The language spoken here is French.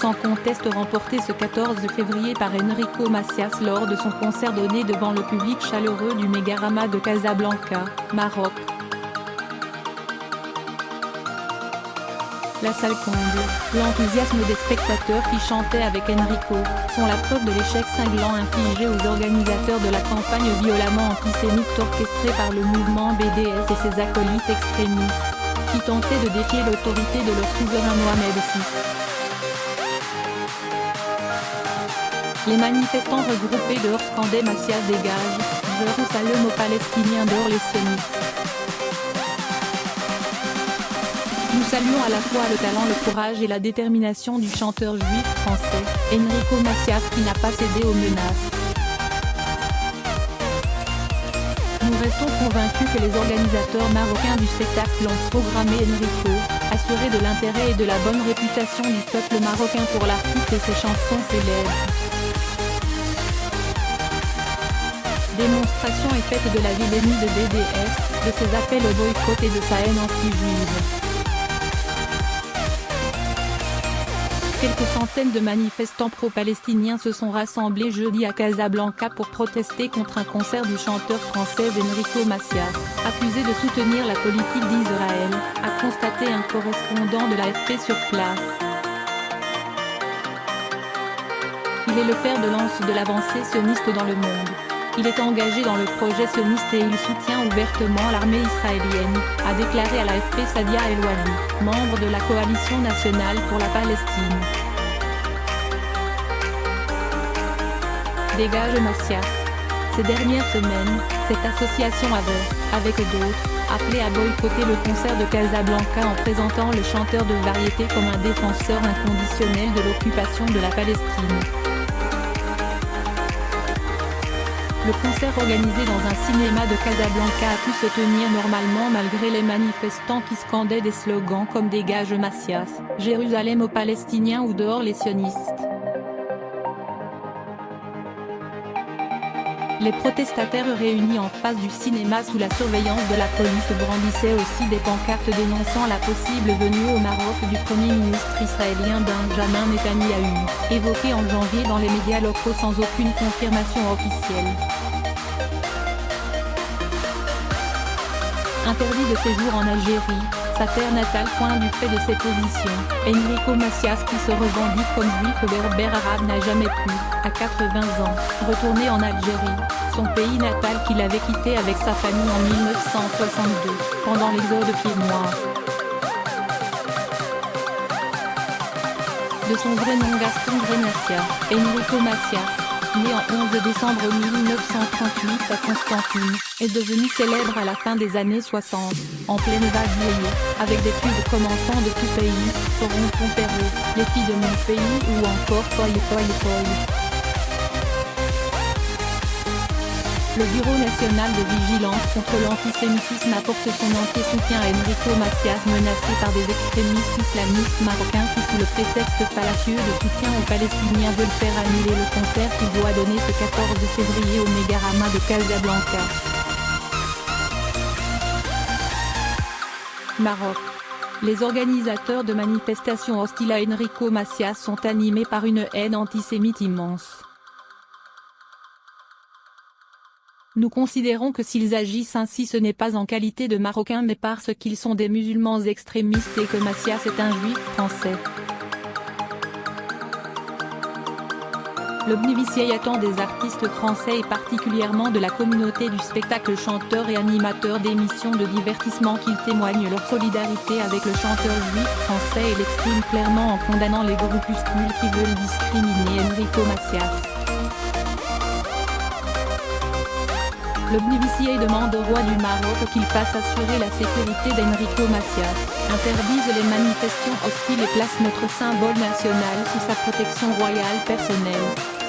sans conteste remporté ce 14 février par Enrico Macias lors de son concert donné devant le public chaleureux du Megarama de Casablanca, Maroc. La salle comble, l'enthousiasme des spectateurs qui chantaient avec Enrico, sont la preuve de l'échec cinglant infligé aux organisateurs de la campagne violemment antisémite orchestrée par le mouvement BDS et ses acolytes extrémistes, qui tentaient de défier l'autorité de leur souverain Mohamed VI. Les manifestants regroupés dehors scandaient Macias dégage, Jérusalem aux Palestiniens dehors les sionistes. Nous saluons à la fois le talent, le courage et la détermination du chanteur juif français, Enrico Macias qui n'a pas cédé aux menaces. Nous restons convaincus que les organisateurs marocains du spectacle ont programmé Enrico, assuré de l'intérêt et de la bonne réputation du peuple marocain pour l'artiste et ses chansons célèbres. Démonstration est faite de la vilainie de BDS, de ses appels au boycott et de sa haine anti-juive. Quelques centaines de manifestants pro-palestiniens se sont rassemblés jeudi à Casablanca pour protester contre un concert du chanteur français Enrico Macias, accusé de soutenir la politique d'Israël, a constaté un correspondant de l'AFP sur place. Il est le fer de lance de l'avancée sioniste dans le monde. Il est engagé dans le projet sioniste et il soutient ouvertement l'armée israélienne, a déclaré à l'AFP Sadia El-Wali, membre de la Coalition nationale pour la Palestine. Dégage Macias. Ces dernières semaines, cette association avait, avec d'autres, appelé à boycotter le concert de Casablanca en présentant le chanteur de variété comme un défenseur inconditionnel de l'occupation de la Palestine. Le concert organisé dans un cinéma de Casablanca a pu se tenir normalement malgré les manifestants qui scandaient des slogans comme Dégage Macias, Jérusalem aux Palestiniens ou dehors les sionistes. Les protestataires réunis en face du cinéma sous la surveillance de la police brandissaient aussi des pancartes dénonçant la possible venue au Maroc du Premier ministre israélien Benjamin Netanyahou, évoquée en janvier dans les médias locaux sans aucune confirmation officielle. Interdit de séjour en Algérie, sa terre natale pointe du fait de ses positions, Enrico Macias qui se revendique comme juif ou berbère arabe n'a jamais pu, à 80 ans, retourner en Algérie, son pays natal qu'il avait quitté avec sa famille en 1962, pendant l'exode pied-noir. De son vrai nom Gaston Grenacia, Enrico Macias, né en 11 décembre 1938 à Constantine, est devenu célèbre à la fin des années 60, en pleine vague vieille, avec des tubes comme Enfants de tout pays, Toronto Perrault, Les filles de mon pays ou encore Folle Folle Folle. Le Bureau national de vigilance contre l'antisémitisme apporte son entier soutien à Enrico Macias menacé par des extrémistes islamistes marocains qui sous le prétexte fallacieux de soutien aux Palestiniens veulent faire annuler le concert qu'il doit donner ce 14 février au Megarama de Casablanca. Maroc. Les organisateurs de manifestations hostiles à Enrico Macias sont animés par une haine antisémite immense. Nous considérons que s'ils agissent ainsi ce n'est pas en qualité de Marocains mais parce qu'ils sont des musulmans extrémistes et que Macias est un juif français. L'Obnivicier attend des artistes français et particulièrement de la communauté du spectacle chanteurs et animateurs d'émissions de divertissement qu'ils témoignent leur solidarité avec le chanteur juif français et l'expriment clairement en condamnant les groupuscules qui veulent discriminer Enrico Macias. L'Obnivicier demande au roi du Maroc qu'il fasse assurer la sécurité d'Enrico Macias, interdise les manifestations hostiles et place notre symbole national sous sa protection royale personnelle.